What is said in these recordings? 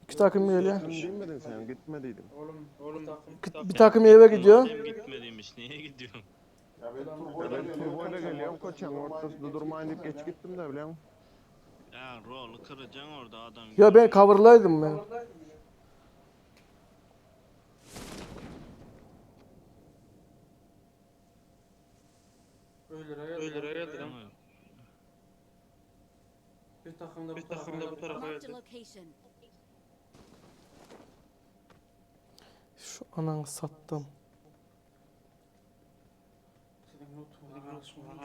İki takım geliyor. Gittim demedin sen, gitmediydim. Oğlum Bir takım eve gidiyor. Madem gitmediymiş niye gidiyorsun? Ya ben turboyla geliyorum, koçan ortasında durmayın deyip geç gittim de biliyor musun? Ya rolu kıracaksın orada adam Ya ben görüyor. cover'laydım ben. öyle geldi lan. Ama Bir takım da bu tarafa Marked a geldi. location. Şu ananı sattım. Senin notunu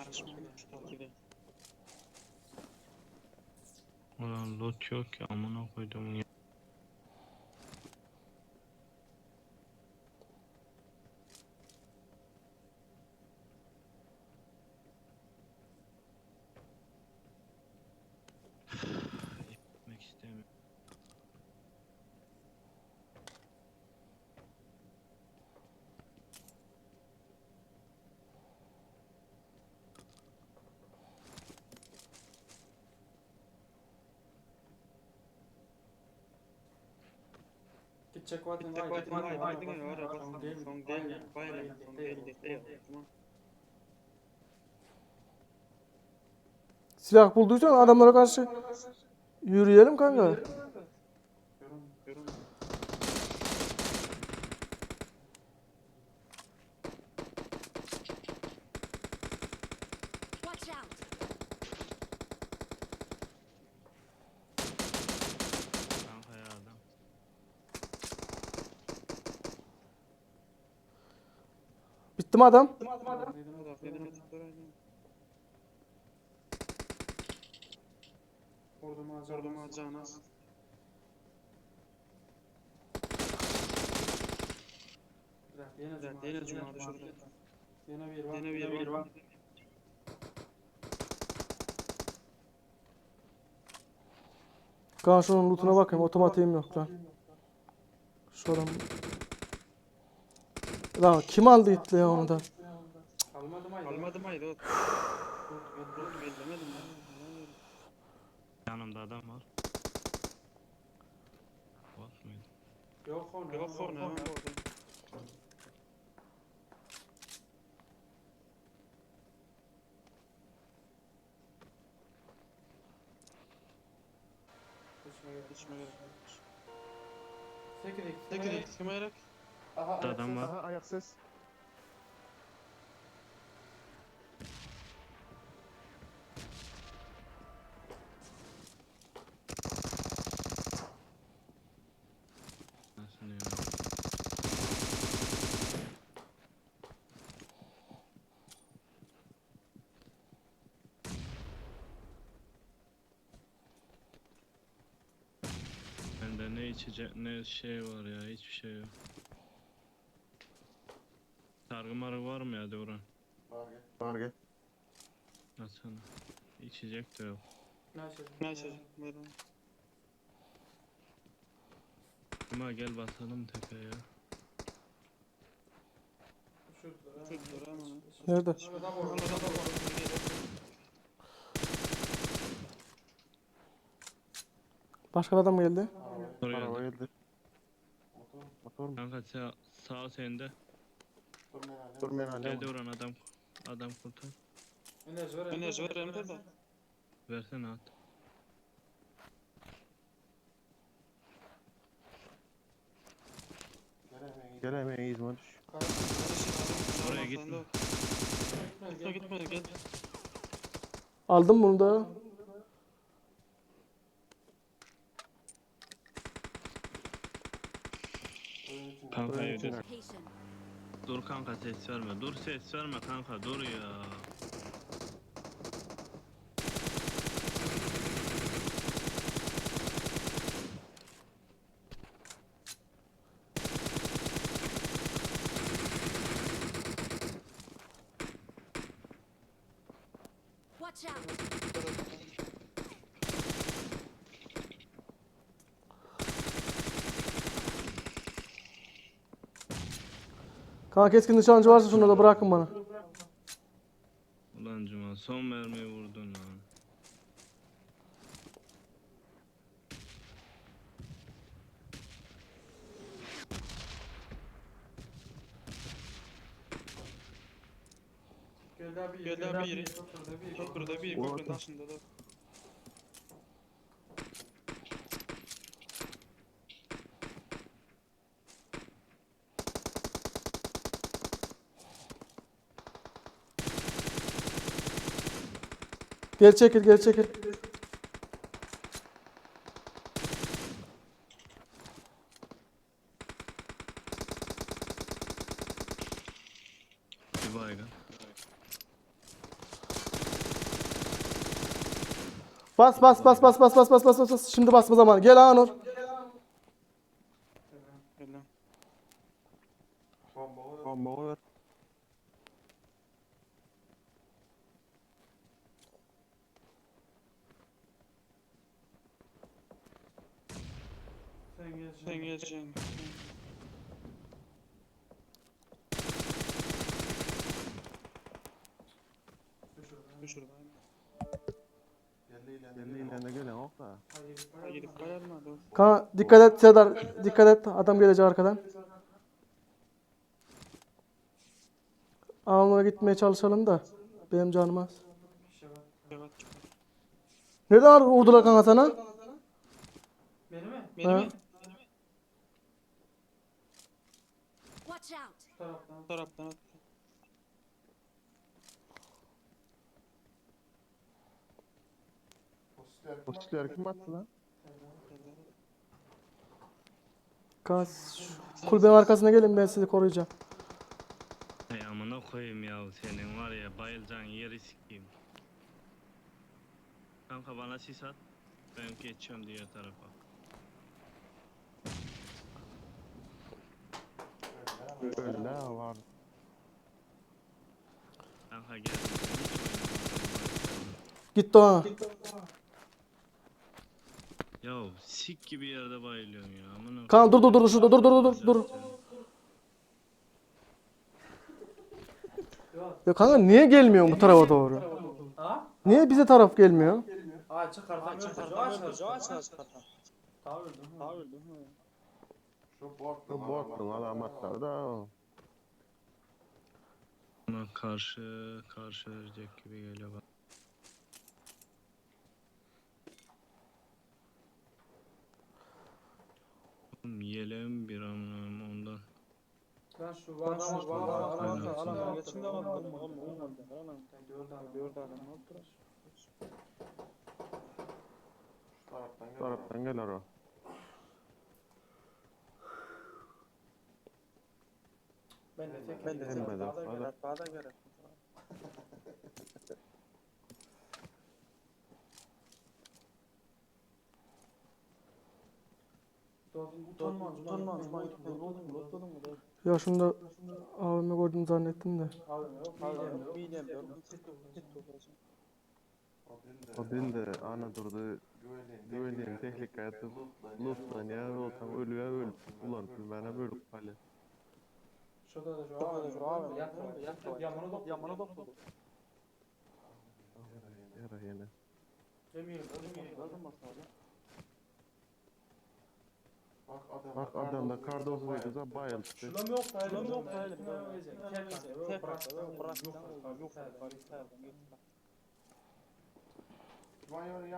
açma. ulan loot yok ya amına koydum ya. Gitmek istemiyorum. Gidecek vaktin var. Aydın ya var ya bak son değil ya. Bayla son değil de. Tamam. Silah bulduysan adamlara karşı yürüyelim kanka. Yorum. Watch out! Kanka ya adam. Bitti mi adam? Ordum alacağına. Yine cuma düşürdü. Yine bir var. Kanka şunun lootuna bakayım. Otomatiğim yok lan. Şu adam. Lan kim aldı itle ya onu da? Almadım aydı o. Ellemedim ya. Yanımda adam var. Bot muydu? Yok onu hemen orada. Geçme gerek. Tek sıkamayarak. Adam var. Aha, ayak ses. Nasıl ya? Bende ne içecek ne şey var ya hiçbir şey yok. Sargı marı var mı ya Devran? Var gel. Atsana. İçecek de yok. Neyse. Buyurun. Ama gel basalım tepeye ya. Şurada ama. Nerede? Başka adam mı geldi? Oraya Araba geldi. geldi. Motor mu? Kanka sağ sende. Durmayan hala Gel mı? Devran adam kurtar. Enerji var elimde de. Versene at. Gelemeyiz mi düş? Oraya gitme. Gitme gel. Aldım bunu da. Kanka Oraya yürü. gitme. Location. Dur kanka ses verme. Dur ses verme kanka dur ya. Watch out! Kanka keskin nişancı varsa şunu da bırakın bana. Ulan Cuma son mermiyi vurdun lan. Gel abi yeri. Köprüde bir köprünün taşında da. Geri çekil, geri çekil. Bir baygın. Bas bas bas bas bas bas bas bas bas. Şimdi basma zamanı. Gel Anur. Gel lan. Bomba ver. Sen geleceksin. Düşür lan. Yerliyle gelen ok da. Ha gidip bayarmadı. Kaan dikkat et Serdar. Dikkat et. Adam gelecek arkadan. Anur'a gitmeye çalışalım da. Benim canım az. Evet. Nereden vurdular kanka sana? Beni mi? Watch out! Taraftan at. Postiler kim attı lan? Kaan kulübenin arkasına gelin, ben sizi koruyacağım. Hey amına koyayım ya, senin var ya bayılacağın yeri sikeyim. Kanka bana sis at. Ben geçiyorum diğer tarafa. Öyle var. Kanka gel. Gitti ona. Ya sik gibi yerde bayılıyorum ya. Amına Kaan dur koyayım. şurada dur. Ya kanka niye gelmiyor bu tarafa doğru? Ha? Niye bize taraf gelmiyor? Aa çıkartamıyoruz. Aç. Daha öldüm. Şu botun alamatları da. Buna karşı verecek gibi geliyor bak. Oğlum yeleğim bir amına ondan. Lan şu adamı Aynen. alamam. Geçimde alamadım. Olmadı. Gördü adam. Taraftan gel ara. Ben de Gelmedi. Hadi. Bağda gerek. Utanmaz. Ya şunda abime gördüm zannettim de. O değil de ana durdu. Güvenliğin tehlike hayatı. Lütfen ya olsam ölüye öl. Ulan siz bana böyle hali. Şurada da şu abi. Yamını topladı. Yara yine. Bak adam da kardozuydu da bayıldı. Şuram yok da elim.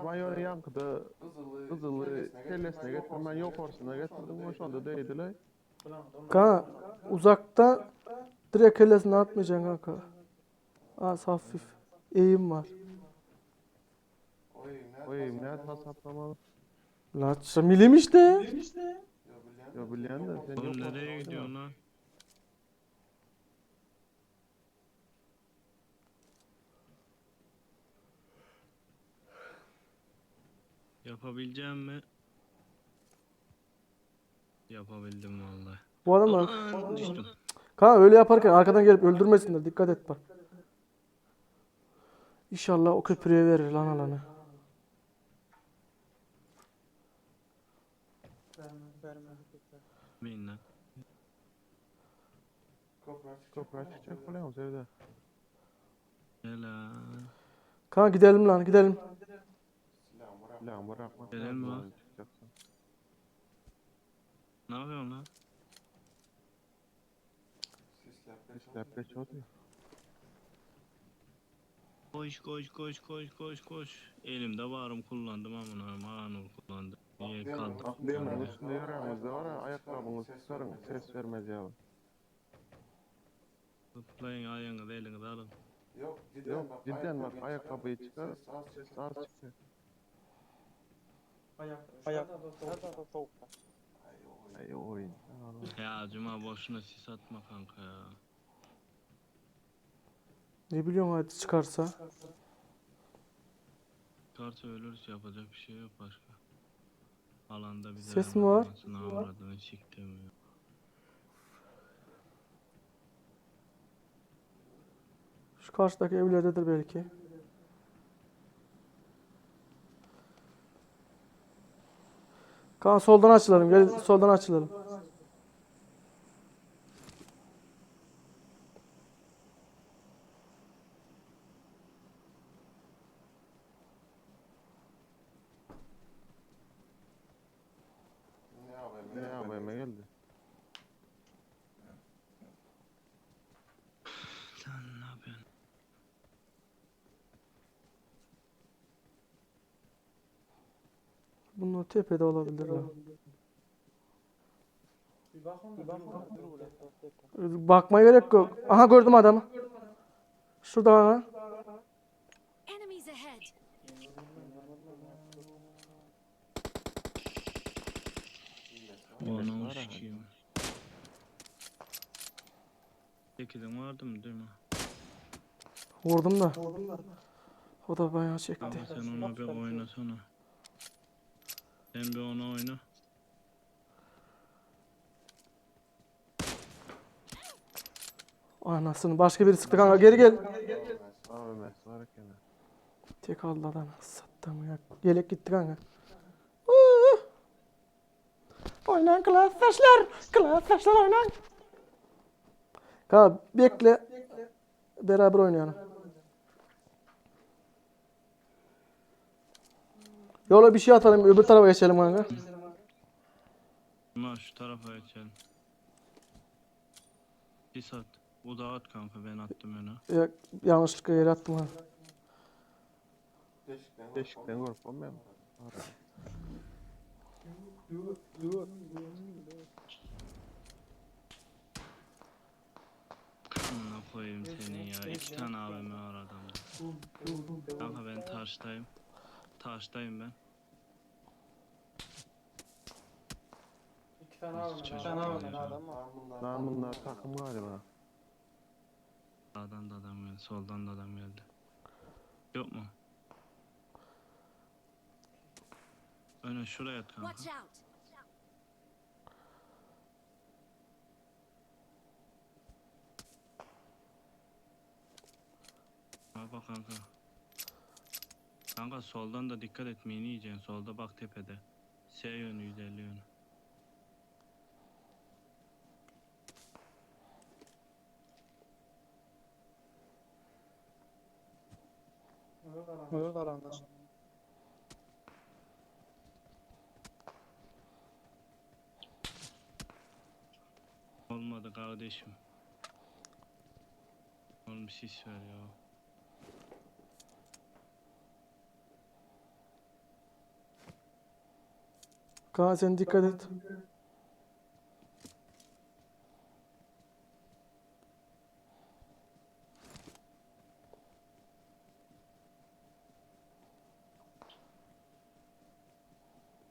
Mayor yankıda Kızılı kellesine getirdim, ben yok orsuna getirdim, o şu anda değdiler. Kanka uzakta direkt kellesini atmayacaksın kanka. Az hafif eğim var. O eğimler hesaplamalı. La milim işte. Ya bilen de sen yok Oğlum nereye orsuna. gidiyorsun lan? Yapabileceğim mi? Yapabildim vallahi. Bu adamlar. Aman düştüm. Kanka öyle yaparken arkadan gelip öldürmesinler, dikkat et bak. İnşallah o köprüye verir lan alanı. Bilmem lan. Köprü çıkacak falan o evde. Helal. Kanka gidelim lan, gidelim. Lan bırakma. Gelen mi var? Çıkacaksın. Ne yapıyorsun lan? Sisler peç oluyor. Koş koş koş koş koş koş. Elimde varım kullandım amına Anur kullandım. Niye kaldık? Atlayanın üstünde yüreğimizde var ya, ayakkabınız çıkarın, ses vermez ya. Zıplayın ayağınızı elinize alın. Yok cidden bak, ayakkabıyı çıkar, ses az çıkıyor. Ayak. Ay oyun. Ya Cuma boşuna sis atma kanka ya. Ne biliyorsun hadi çıkarsa. Çıkarsa ölürüz, yapacak bir şey yok başka. Alanda bize Ses mi var? Avradını siktim ya. Şu karşıdaki evlerdedir belki. Kaan soldan açılalım. Gel soldan açılalım. Ne yapayım geldi? Sen ne yapıyorsun? Bunlar tepede olabilirler. Bakmaya gerek yok. Aha gördüm adamı. Şurada aha. Enemies ahead! Onu sikiyim. Tekidin vardı mı değil mi? Vurdum da. O da bayağı çekti. Ama sen ona bir oynasana. Sen bir ona oyna. Anasını başka biri sıktı kanka. Geri gel. Abi mes var gene. Tek aldı adam. Sattım ya. Yelek gitti kanka. Oynayın klaslaşlar. Klaslaşlar oynayın. Kanka bekle. Beraber oynayalım. Yola bir şey atalım. Öbür tarafa geçelim kanka. Ama şu tarafa geçelim. Sis at. O da at kanka, ben attım öne. Ya, yanlışlıkla yere attım kanka. Deşikten korkmam ben. Amına koyayım senin ya. 2 tane AVM var adamda. Kanka ben taştayım. Taştayım ben. İki tane var. Çocuk İki tane var. geliyor. Lan bunlar takım galiba. Sağdan da adam geldi, soldan da adam geldi. Yok mu? Öne şuraya at kanka. Watch out! Bak kanka. Kanka soldan da dikkat et, mini yiyeceksin. Solda bak tepede. S yönü 150 yönü. Yok alanda. Olmadı kardeşim. Oğlum sis ver ya. Kanka sen dikkat et.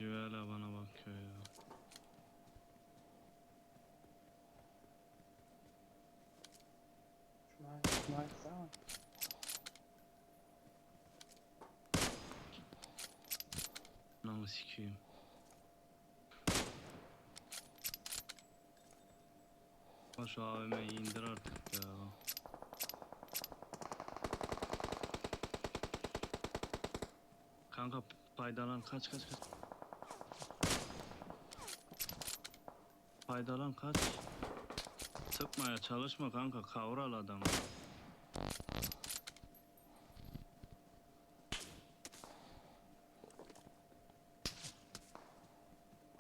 Hala bana bakıyor ya. Namı sikiyim. Ha şu AVM'yi indir artık ya. Kanka faydalan, kaç. Faydalan kaç. Sıkmaya çalışma kanka, kavral adamı.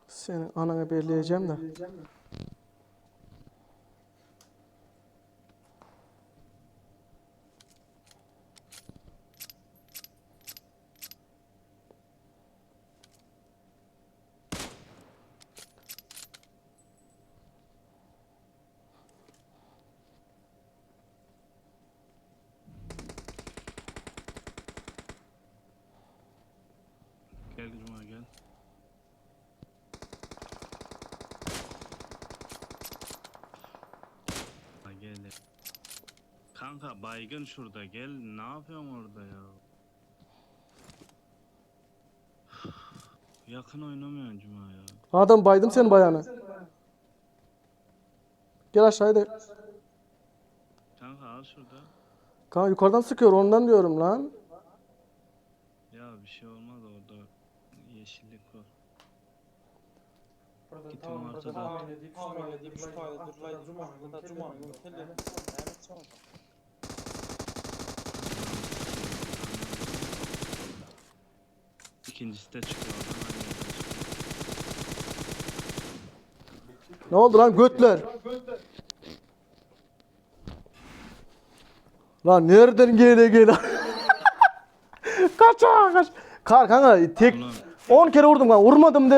Senin ananı belirleyeceğim de. Gel Cuma gel. Ha gel. Kanka baygın şurada gel. Ne yapıyorsun orada ya? Yakın oynamıyorsun Cuma ya. Adam baydım senin bayağını. Gel aşağıya. Kanka al şurada. Kanka yukarıdan sıkıyor ondan diyorum lan. Ya bir şey olmaz orada. Yeşillik var. Burada Gittim tamam, burada ortada. tamam edip, tamam edip, şu kaydı, durlaydı, Cuma'nın teli. İkincisi de çıkıyor oradan aynı yerden çıkıyor. Ne oldu lan götler? Lan nereden gele? Kaç. Kanka tek Ulan 10 kere vurdum kanka. Vurmadım de.